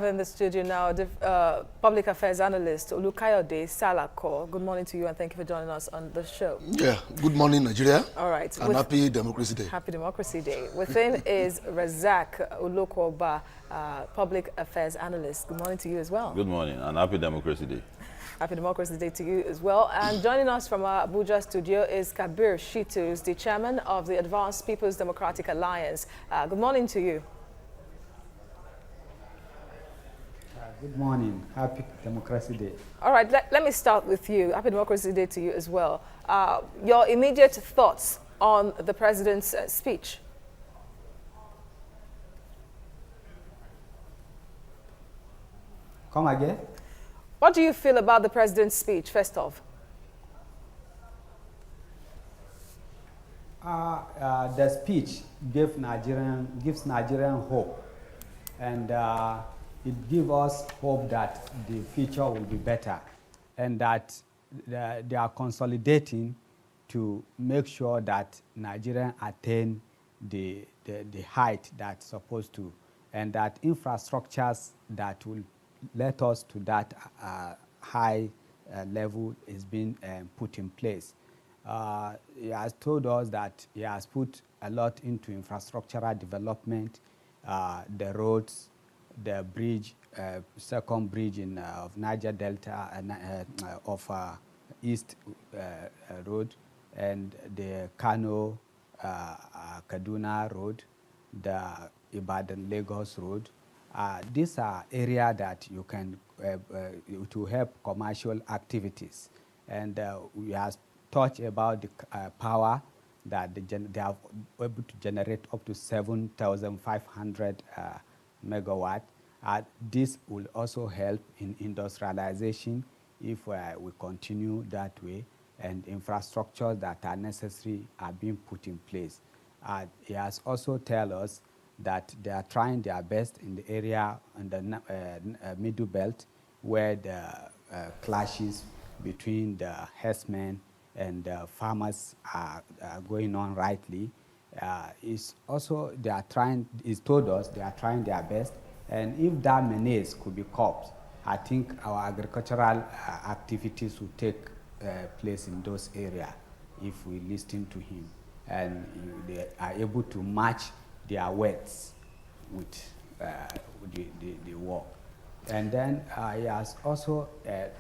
in the studio now the public affairs analyst Olukayode Salako. Good morning to you and thank you for joining us on the show. Yeah, good morning, Nigeria. All right. And happy Democracy Day. Happy Democracy Day. Within is Razak Ulukoba, public affairs analyst. Good morning to you as well. Good morning and happy Democracy Day. Happy Democracy Day to you as well. And joining us from our Abuja studio is Kabir Shitu, the chairman of the Advanced People's Democratic Alliance. Good morning to you. Good morning. Happy Democracy Day. All right, let me start with you. Happy Democracy Day to you as well. Your immediate thoughts on the president's speech. Come again? What do you feel about the president's speech, first off? The speech gives Nigerian hope, and it gives us hope that the future will be better, and that they are consolidating to make sure that Nigerians attain the height that's supposed to, and that infrastructures that will let us to that high level is being put in place. He has told us that he has put a lot into infrastructural development, the roads, the bridge, second bridge of Niger Delta of East Road, and the Kano Kaduna Road, the Ibadan-Lagos Road. These are areas that you can to help commercial activities, and we have touched about the power that they are able to generate up to 7,500 megawatt. This will also help in industrialization if we continue that way, and infrastructure that are necessary are being put in place. He has also told us that they are trying their best in the area in the middle belt where the clashes between the herdsmen and the farmers are going on rightly. It's told us they are trying their best, and if that menace could be curbed, I think our agricultural activities will take place in those areas if we listen to him, and they are able to match their words with the work. And then he has also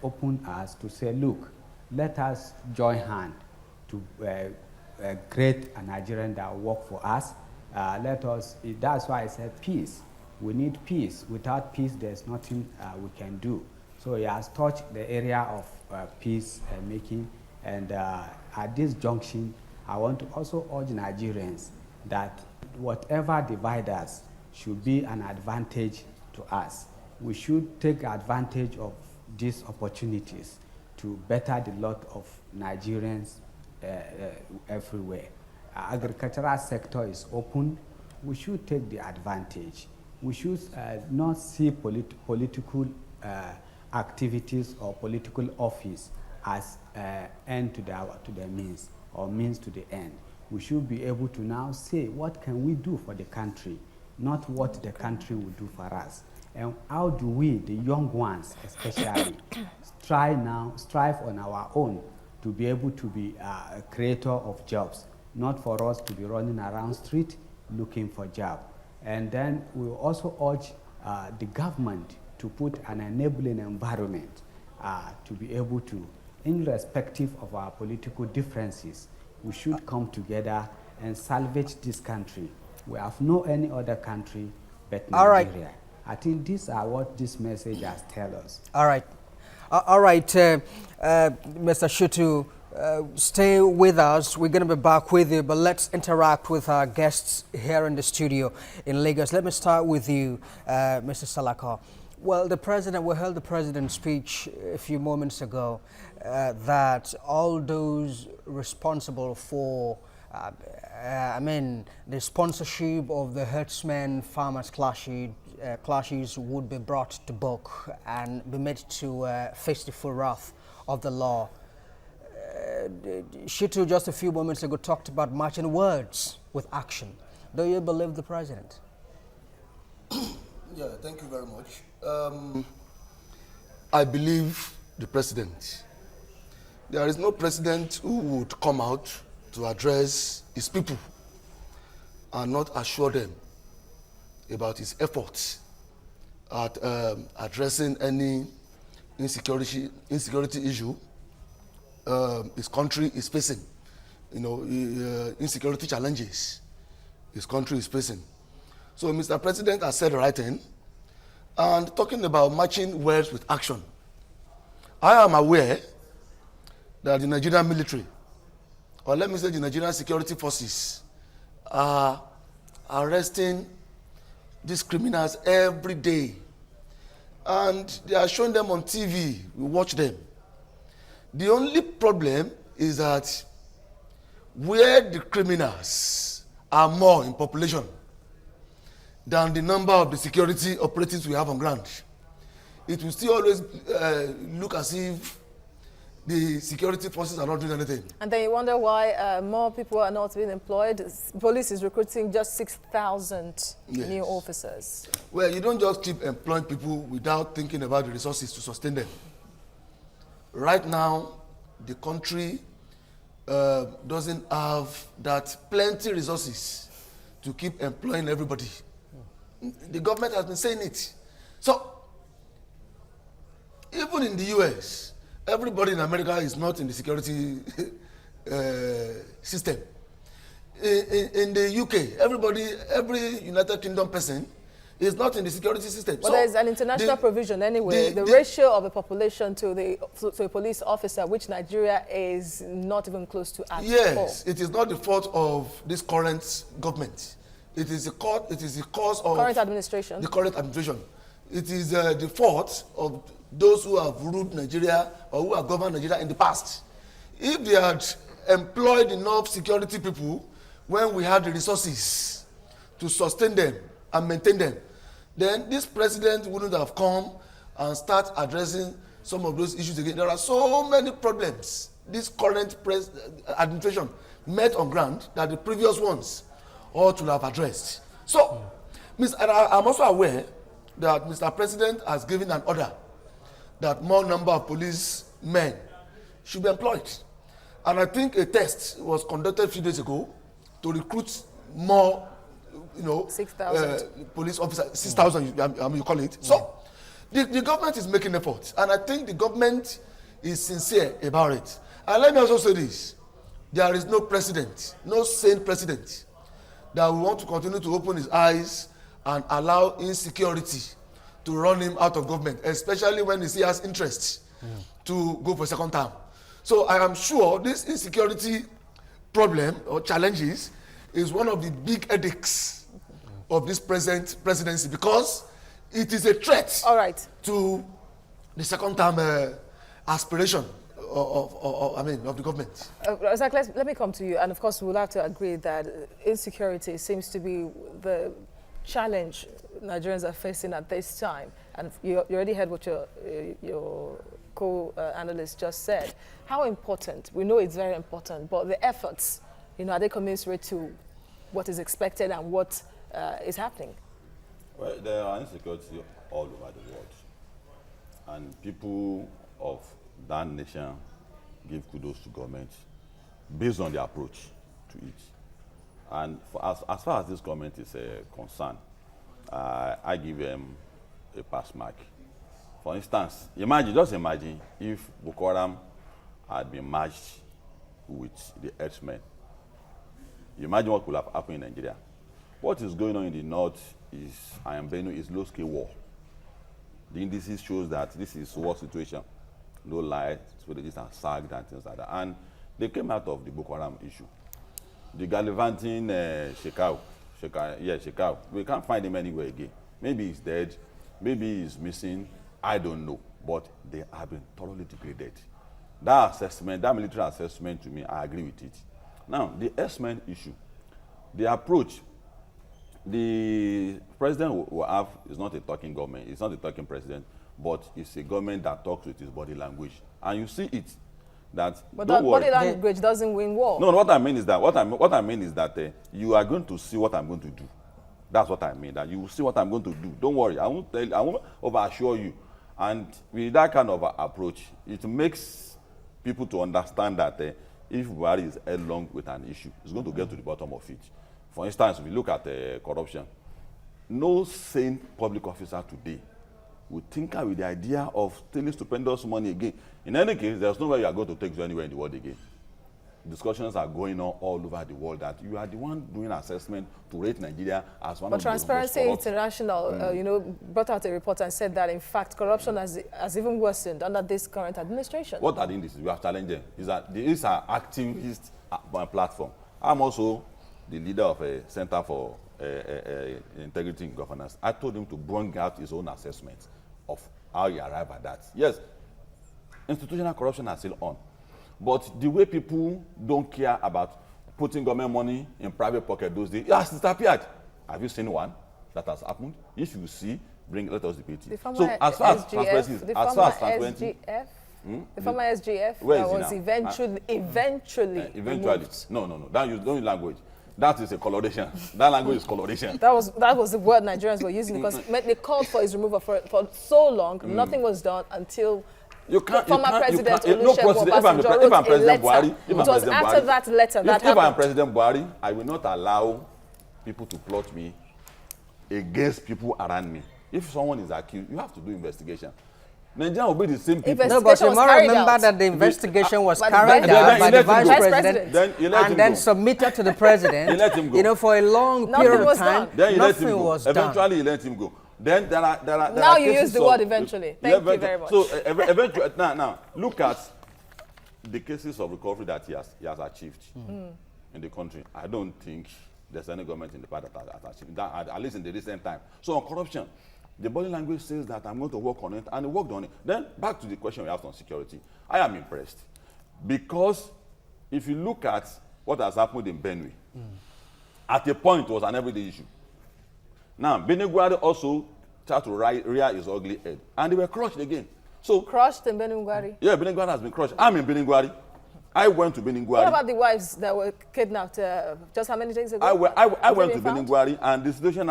opened us to say, look, let us join hands to create a Nigerian that will work for us. That's why I said peace. We need peace. Without peace, there's nothing we can do. So he has touched the area of peace making. And at this junction, I want to also urge Nigerians that whatever divides us should be an advantage to us. We should take advantage of these opportunities to better the lot of Nigerians everywhere. Agricultural sector is open. We should take the advantage. We should not see political activities or political office as end to the means or means to the end. We should be able to now say, what can we do for the country, not what the country will do for us. And how do we, the young ones especially, strive on our own to be able to be a creator of jobs, not for us to be running around street looking for jobs. And then we also urge the government to put an enabling environment to be able to, irrespective of our political differences, we should come together and salvage this country. We have no any other country but Nigeria. All right. I think these are what this message has tell us. All right. Mr. Shutu, stay with us. We're going to be back with you, but let's interact with our guests here in the studio in Lagos. Let me start with you, Mr. Salako. Well, we heard the president's speech a few moments ago that all those responsible for, the sponsorship of the herdsmen farmers clashes would be brought to book and be made to face the full wrath of the law. Shitu just a few moments ago talked about matching words with action. Do you believe the president? Yeah, thank you very much. I believe the president. There is no president who would come out to address his people and not assure them about his efforts at addressing any insecurity issue his country is facing. You know, insecurity challenges his country is facing. So Mr. President has said the right thing. And talking about matching words with action, I am aware that the Nigerian military, or let me say the Nigerian security forces, are arresting these criminals every day. And they are showing them on TV. We watch them. The only problem is that where the criminals are more in population than the number of the security operatives we have on ground, it will still always look as if the security forces are not doing anything. And then you wonder why more people are not being employed. Police is recruiting just 6,000 new officers. Well, you don't just keep employing people without thinking about the resources to sustain them. Right now, the country doesn't have that plenty resources to keep employing everybody. The government has been saying it. So, even in the US, everybody in America is not in the security system. In the UK, every United Kingdom person is not in the security system. But so there is an international provision anyway. The ratio of the population to a police officer, which Nigeria is not even close to at all. Yes, it is not the fault of this current government. It is the cause of current administration. The current administration. It is the fault of those who have ruled Nigeria or who have governed Nigeria in the past. If they had employed enough security people when we had the resources to sustain them and maintain them, then this president wouldn't have come and start addressing some of those issues again. There are so many problems this current administration met on ground that the previous ones ought to have addressed. So, I'm also aware that Mr. President has given an order that more number of policemen should be employed. And I think a test was conducted a few days ago to recruit more, 6,000 police officers, 6,000, you call it. So, the government is making efforts, and I think the government is sincere about it. And let me also say this: there is no president, no sane president, that will want to continue to open his eyes and allow insecurity to run him out of government, especially when he has interest to go for a second term. So I am sure this insecurity problem or challenges is one of the big headaches of this present presidency, because it is a threat to the second term aspiration of the government. Zach, let me come to you, and of course we'll have to agree that insecurity seems to be the challenge Nigerians are facing at this time. And you already heard what your co-analyst just said. How important? We know it's very important, but the efforts, are they commensurate to what is expected and what is happening? Well, there are insecurity all over the world, and people of that nation give kudos to government based on their approach to it. And as far as this government is concerned, I give them a pass mark. For instance, just imagine if Boko Haram had been matched with the herdsmen. Imagine what could have happened in Nigeria. What is going on in the north is low-scale war. The indices shows that this is war situation. No light, strategists are sagged and things like that. And they came out of the Boko Haram issue. The gallivanting Shekau, we can't find him anywhere again. Maybe he's dead, maybe he's missing, I don't know. But they have been thoroughly degraded. That assessment, that military assessment, to me, I agree with it. Now, the S-men issue, the approach, the president will have is not a talking government, it's not a talking president, but it's a government that talks with his body language. And you see it. But that body language doesn't win war. No, what I mean is that you are going to see what I'm going to do. That's what I mean. That you will see what I'm going to do. Don't worry. I won't over-assure you. And with that kind of approach, it makes people to understand that if Buhari is headlong with an issue, it's going to get to the bottom of it. For instance, if you look at corruption, no sane public officer today would tinker with the idea of stealing stupendous money again. In any case, there's no way you are going to take you anywhere in the world again. Discussions are going on all over the world that you are the one doing assessment to rate Nigeria as one of the most corrupt. Transparency International, brought out a report and said that, in fact, corruption has even worsened under this current administration. What are the indices? We have challenged them. Is that there is an activist platform. I'm also the leader of a Center for Integrity in Governance. I told him to bring out his own assessment of how he arrived at that. Yes, institutional corruption is still on. But the way people don't care about putting government money in private pocket those days, it has disappeared. Have you seen one that has happened? If you see, let us debate it. So as far as transparency, the former SGF that was eventually removed. No. Don't use language. That is a coloration. That language is coloration. That was the word Nigerians were using because they called for his removal for so long. Nothing was done until if I'm President Buhari, if I'm President Buhari, I will not allow people to plot me against people around me. If someone is accused, you have to do investigation. Nigeria will be the same people. No, but you must remember that the investigation was carried out by the vice president and then submitted to the president. You know, for a long period of time, nothing was done. Eventually, he let him go. Then there are now you use the word eventually. Thank you very much. So eventually, now look at the cases of recovery that he has achieved in the country. I don't think there's any government in the past that has achieved that, at least in the recent time. So on corruption, the body language says that I'm going to work on it, and he worked on it. Then back to the question we asked on security. I am impressed because if you look at what has happened in Benue, at a point it was an everyday issue. Now, Benue also tried to rear his ugly head, and they were crushed again. So crushed in Benue? Yeah, Benue has been crushed. I'm in Benue. I went to Benue. What about the wives that were kidnapped just how many days ago? I went to Benue, and the situation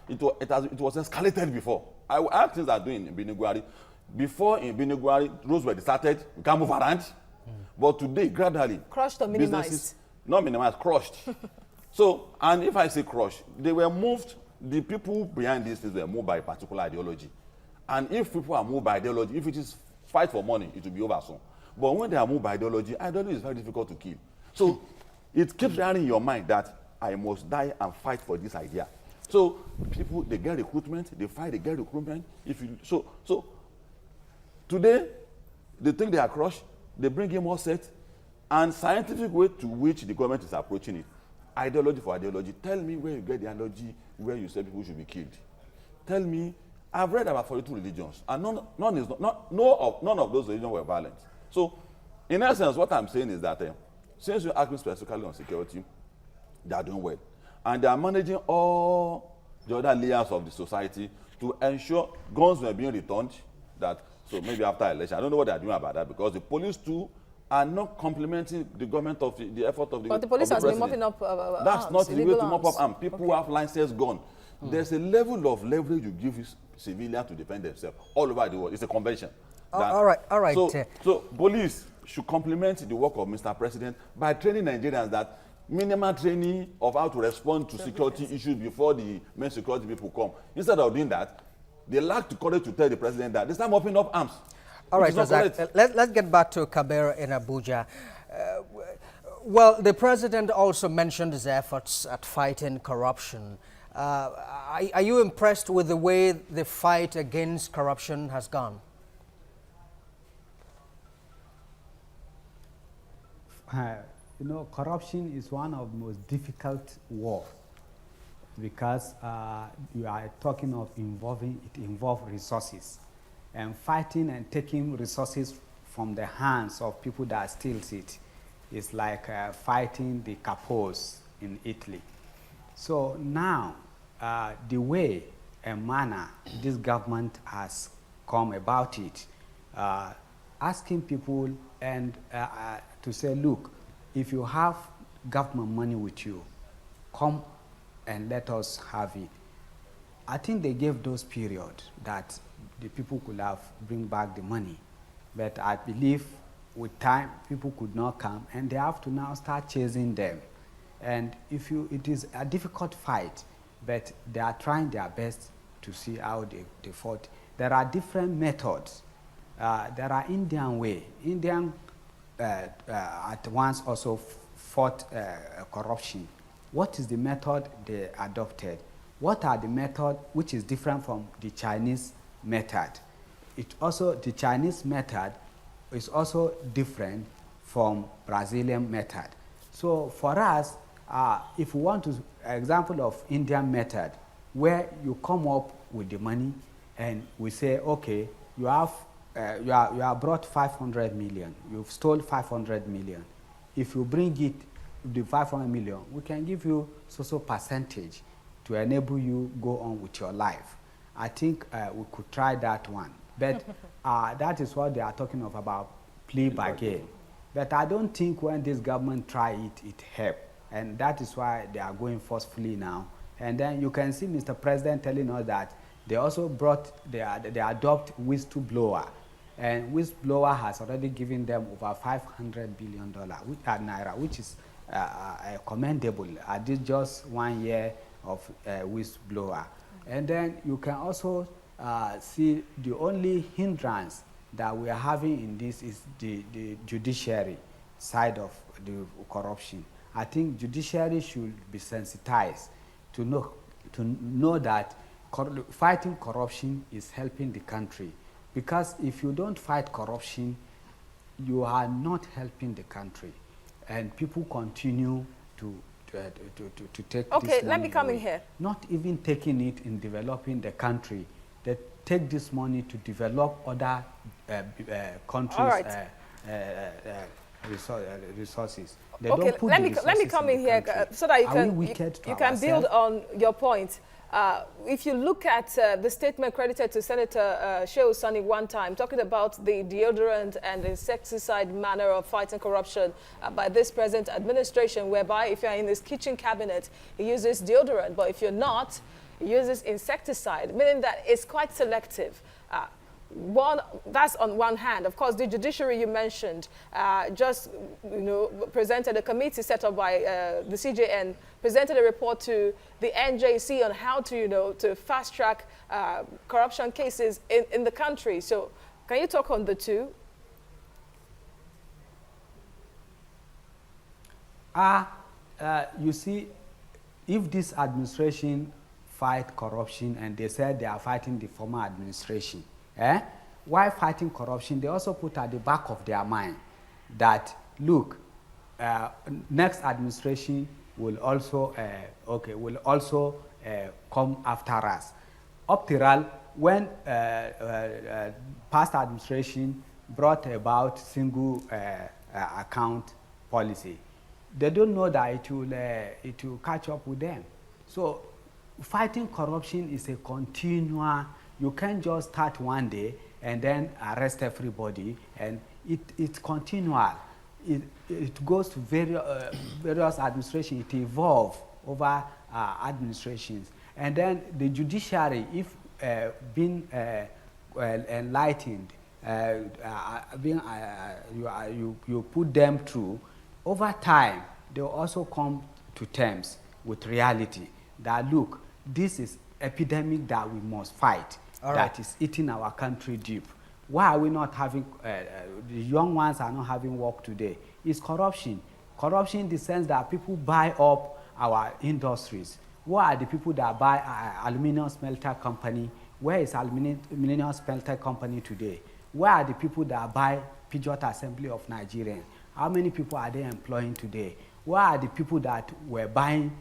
it was escalated before. I had things I doing in Benue. Before in Benue, roads were deserted. We can't move around. But today, gradually, crushed or minimized? Not minimized, crushed. So, and if I say crushed, they were moved. The people behind these things were moved by a particular ideology. And if people are moved by ideology, if it is fight for money, it will be over soon. But when they are moved by ideology is very difficult to kill. So it keeps running in your mind that I must die and fight for this idea. So people, they get recruitment, they fight, they get recruitment. So today, they think they are crushed, they bring in more set, and scientific way to which the government is approaching it. Ideology for ideology. Tell me where you get the ideology where you say people should be killed. Tell me, I've read about 42 religions, and none of those religions were violent. So, in essence, what I'm saying is that since you ask me specifically on security, they are doing well. And they are managing all the other layers of the society to ensure guns were being returned. So maybe after election, I don't know what they are doing about that, because the police too are not complementing the government of the effort of the But the police has been mopping up That's arms, not the way to mop up arms. People who have license gone. There's a level of leverage you give civilians to defend themselves all over the world. It's a convention. All right. So police should complement the work of Mr. President by training Nigerians that minimal training of how to respond to security issues before the main security people come. Instead of doing that, they lack the courage to tell the president that they start mopping up arms. All right, let's get back to Kabera in Abuja. Well, the president also mentioned his efforts at fighting corruption. Are you impressed with the way the fight against corruption has gone? Corruption is one of the most difficult wars because you are talking of it involves resources. And fighting and taking resources from the hands of people that steals it is like fighting the capos in Italy. So now, the way and manner this government has come about it, asking people and to say, look, if you have government money with you, come and let us have it. I think they gave those periods that the people could have bring back the money. But I believe with time, people could not come, and they have to now start chasing them. And it is a difficult fight, but they are trying their best to see how they fought. There are different methods. There are Indian way. Indian at once also fought corruption. What is the method they adopted? What are the methods which is different from the Chinese method? The Chinese method is also different from Brazilian method. So for us, if we want to, example of Indian method, where you come up with the money and we say, okay, you have brought 500 million, you've stole 500 million. If you bring it, the 500 million, we can give you so percentage to enable you go on with your life. I think we could try that one. But that is what they are talking of about plea bargain. But I don't think when this government try it, it helped. And that is why they are going forcefully now. And then you can see Mr. President telling us that they also brought, they adopt whistleblower. And whistleblower has already given them over $500 billion naira, which is commendable. I did just 1 year of whistleblower. And then you can also see the only hindrance that we are having in this is the judiciary side of the corruption. I think judiciary should be sensitized to know that fighting corruption is helping the country. Because if you don't fight corruption, you are not helping the country. And people continue to take okay, this money let me come away. in here. Not even taking it in developing the country. They take this money to develop other countries' resources. They Okay, don't put let the me come in here so that you can build on your point. If you look at the statement credited to Senator Shehu Sani one time, talking about the deodorant and insecticide manner of fighting corruption by this present administration, whereby if you're in his kitchen cabinet, he uses deodorant, but if you're not, he uses insecticide, meaning that it's quite selective. That's on one hand. Of course, the judiciary you mentioned just presented a committee set up by the CJN, presented a report to the NJC on how to to fast track corruption cases in the country. So can you talk on the two? You see, if this administration fight corruption and they said they are fighting the former administration, while fighting corruption, they also put at the back of their mind that, look, next administration will also come after us. Up till when past administration brought about single account policy, they don't know that it will catch up with them. So fighting corruption is a continual. You can't just start one day and then arrest everybody, and it's continual. It goes to various administrations. It evolves over administrations. And then the judiciary, if being enlightened, you put them through, over time, they will also come to terms with reality that, look, this is epidemic that we must fight. That is eating our country deep. Why are we not having, the young ones are not having work today? It's corruption. Corruption in the sense that people buy up our industries. Where are the people that buy aluminum smelter company? Where is aluminum smelter company today? Where are the people that buy Peugeot Assembly of Nigeria? How many people are they employing today? Where are the people that were buying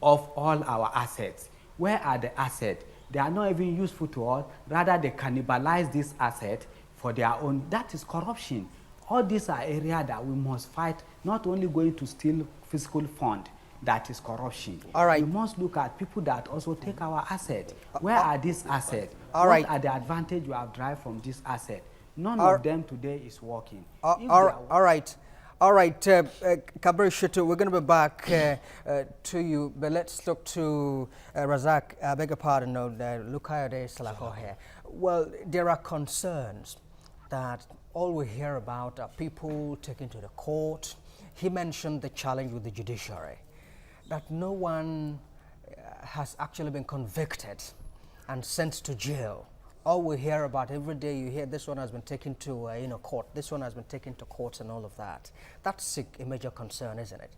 off all our assets? Where are the assets? They are not even useful to us. Rather, they cannibalize this asset for their own. That is corruption. All these are areas that we must fight, not only going to steal fiscal fund. That is corruption. All right. We must look at people that also take our asset. Where are these assets? All what right. are the advantage you have derived from this asset? None of them today is working. All right. All right, Kabir Shitu, we're going to be back to you, but let's look to Razak. I beg your pardon, no, Lukayode Salaho here. Well, there are concerns that all we hear about are people taken to the court. He mentioned the challenge with the judiciary, that no one has actually been convicted and sent to jail. All we hear about every day, you hear this one has been taken to court, this one has been taken to court and all of that. That's a major concern, isn't it?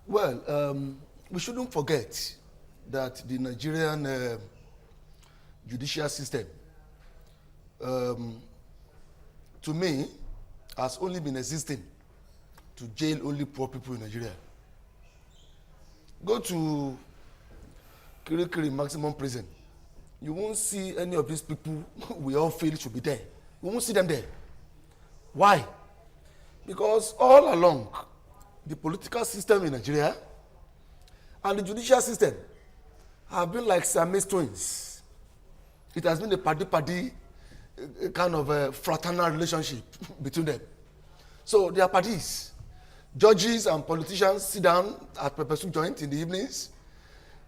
Well, we shouldn't forget that the Nigerian judicial system, to me, has only been existing to jail only poor people in Nigeria. Go to Kirikiri maximum prison. You won't see any of these people we all feel should be there. You won't see them there. Why? Because all along, the political system in Nigeria and the judicial system have been like Siamese twins. It has been a paddy-paddy kind of a fraternal relationship between them. So they are parties. Judges and politicians sit down at pepper soup joint in the evenings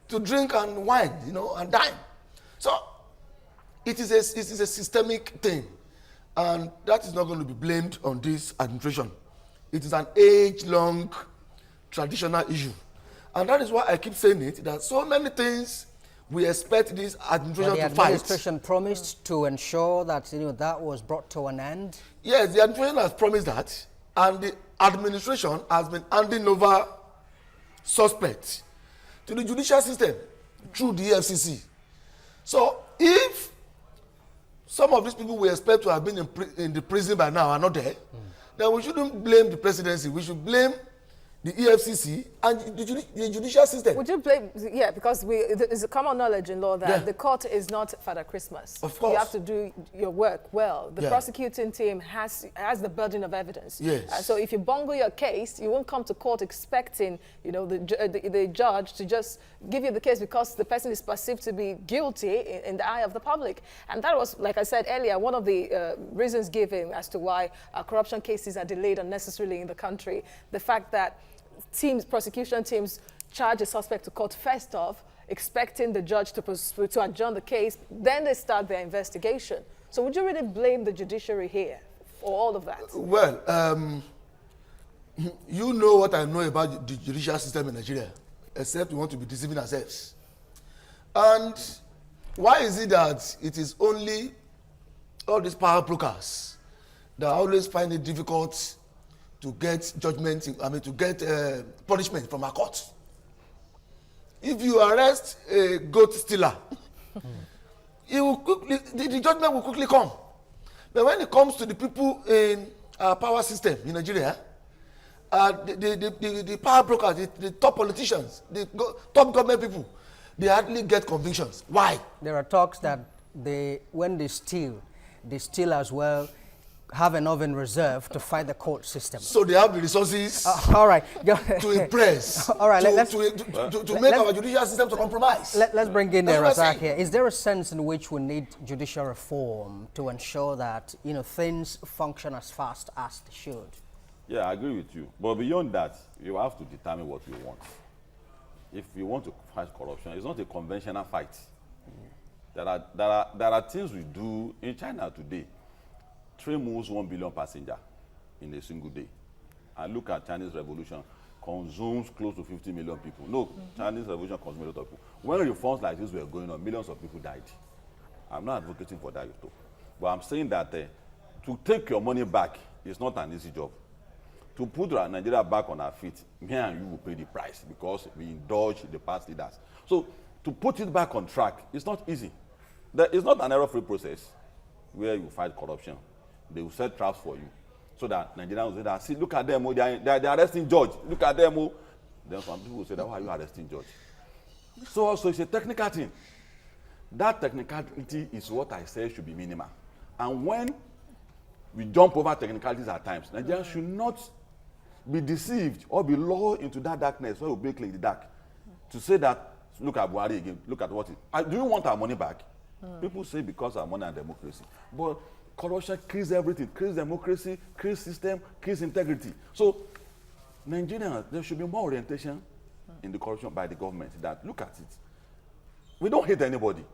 to drink and wine, and dine. So it is a systemic thing, and that is not going to be blamed on this administration. It is an age-long traditional issue, and that is why I keep saying it, that so many things we expect this administration to fight. The administration promised to ensure that that was brought to an end. Yes, the administration has promised that, and the administration has been handing over suspects to the judicial system through the FCC. So if some of these people we expect to have been in the prison by now are not there, then we shouldn't blame the presidency. We should blame the EFCC and the judicial system. Would you blame, because it's a common knowledge in law that the court is not Father Christmas. Of course. You have to do your work well. The prosecuting team has the burden of evidence. Yes. So if you bungle your case, you won't come to court expecting, the judge to just give you the case because the person is perceived to be guilty in the eye of the public. And that was, like I said earlier, one of the reasons given as to why corruption cases are delayed unnecessarily in the country. The fact that prosecution teams charge a suspect to court first off, expecting the judge to adjourn the case, then they start their investigation. So would you really blame the judiciary here for all of that? Well, you know what I know about the judicial system in Nigeria, except we want to be deceiving ourselves. And why is it that it is only all these power brokers that always find it difficult to get judgment, to get punishment from our courts? If you arrest a goat stealer, the judgment will quickly come. But when it comes to the people in our power system in Nigeria, the power brokers, the top politicians, the top government people, they hardly get convictions. Why? There are talks that when they steal as well, have enough in reserve to fight the court system. So they have the resources all right. to impress, all right, to make our judicial system to compromise. Let's bring in Razak here. Is there a sense in which we need judicial reform to ensure that things function as fast as they should? Yeah, I agree with you. But beyond that, you have to determine what you want. If you want to fight corruption, it's not a conventional fight. There are things we do in China today. Train moves 1 billion passengers in a single day. And look at Chinese Revolution, consumes close to 50 million people. No, Chinese Revolution consumes a lot of people. When reforms like this were going on, millions of people died. I'm not advocating for that, but I'm saying that to take your money back is not an easy job. To put Nigeria back on our feet, me and you will pay the price because we indulge the past leaders. So to put it back on track, it's not easy. It's not an error-free process where you fight corruption. They will set traps for you so that Nigerians will say that, see, look at them, they're arresting judge. Look at them. Then some people will say that, why are you arresting judge? So also it's a technical thing. That technicality is what I say should be minimal. And when we jump over technicalities at times, Nigerians should not be deceived or be lured into that darkness where we break in the dark. To say that, look at Buhari again, look at what do you want our money back? People say because our money and democracy. But corruption kills everything, kills democracy, kills system, kills integrity. So Nigerians, there should be more orientation in the corruption by the government that look at it. We don't hate anybody.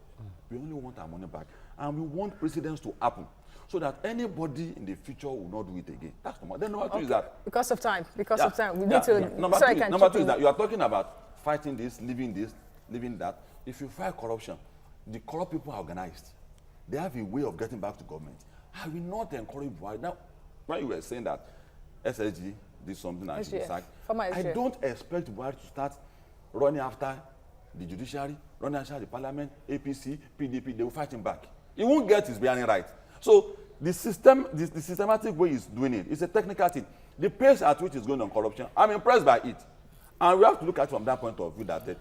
We only want our money back. And we want precedents to happen so that anybody in the future will not do it again. That's number. Then number two is that... Because of time. Because yeah, of time. We yeah, need to... yeah. Number two is that you are talking about fighting this, living that. If you fight corruption, the corrupt people are organized. They have a way of getting back to government. I will not encourage Buhari. Now, when you were saying that SSG did something and should be sacked, I don't expect Buhari to start running after the judiciary, running after the parliament, APC, PDP. They will fight him back. He won't get his bearing right. So the systematic way he's doing it is a technical thing. The pace at which he's going on corruption, I'm impressed by it. And we have to look at it from that point of view that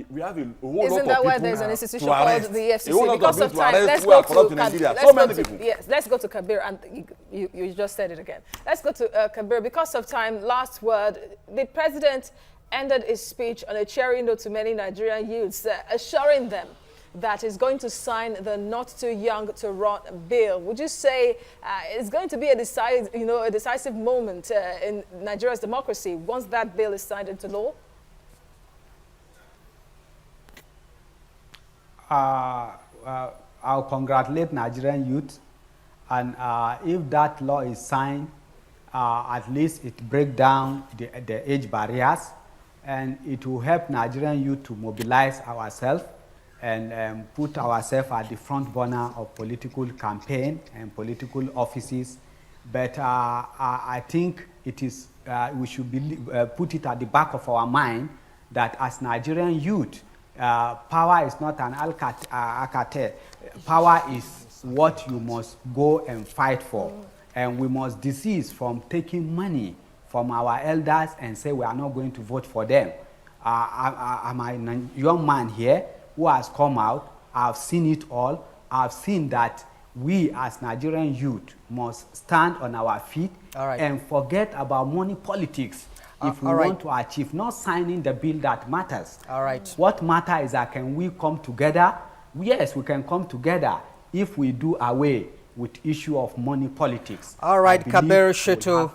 we have a whole lot of people. Isn't that why there's an institution called the EFCC? Because of time, let's go to Kabir, and you just said it again. Let's go to Kabir. Because of time, last word. The president ended his speech on a cheery note to many Nigerian youths, assuring them that he's going to sign the Not Too Young to Run bill. Would you say it's going to be a decisive moment in Nigeria's democracy once that bill is signed into law? I'll congratulate Nigerian youth, and if that law is signed, at least it breaks down the age barriers, and it will help Nigerian youth to mobilize ourselves and put ourselves at the front burner of political campaign and political offices. But I think it is we should put it at the back of our mind that as Nigerian youth, power is not an alcate. Power is what you must go and fight for. And we must desist from taking money from our elders and say we are not going to vote for them. I'm a young man here who has come out. I've seen it all. I've seen that we as Nigerian youth must stand on our feet and forget about money politics. If we want to achieve, not signing the bill that matters. What matters is that can we come together? Yes, we can come together if we do away with issue of money politics. Kabir Shitu,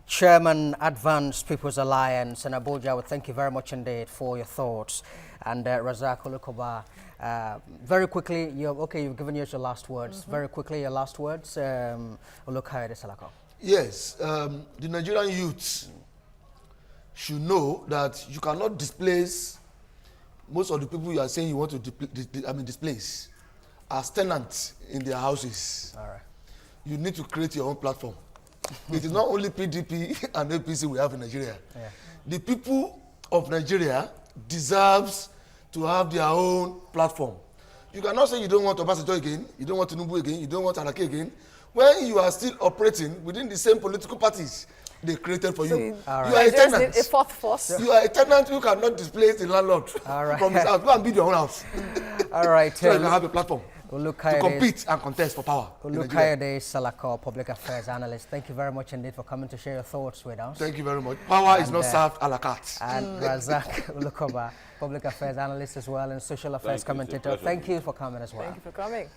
Chairman, Advanced People's Alliance in Abuja, well, thank you very much indeed for your thoughts. And Razak Olukoba, very quickly, you've given us your last words. Very quickly, your last words. Yes, the Nigerian youths should know that you cannot displace most of the people you are saying you want to displace as tenants in their houses. You need to create your own platform. It is not only PDP and APC we have in Nigeria. The people of Nigeria deserves to have their own platform. You cannot say you don't want Obasanjo again, you don't want Tinubu again, you don't want Arake again, when you are still operating within the same political parties they created for you. You are a tenant. A fourth force. You are a tenant who cannot displace the landlord from his house. Go and build your own house. So you can have a platform to compete and contest for power. Olukayode Salako, Public Affairs Analyst, thank you very much indeed for coming to share your thoughts with us. Thank you very much. Power is not served a la carte. And Razak Olukoba, Public Affairs Analyst as well and Social Affairs Commentator. Thank you for coming as well. Thank you for coming.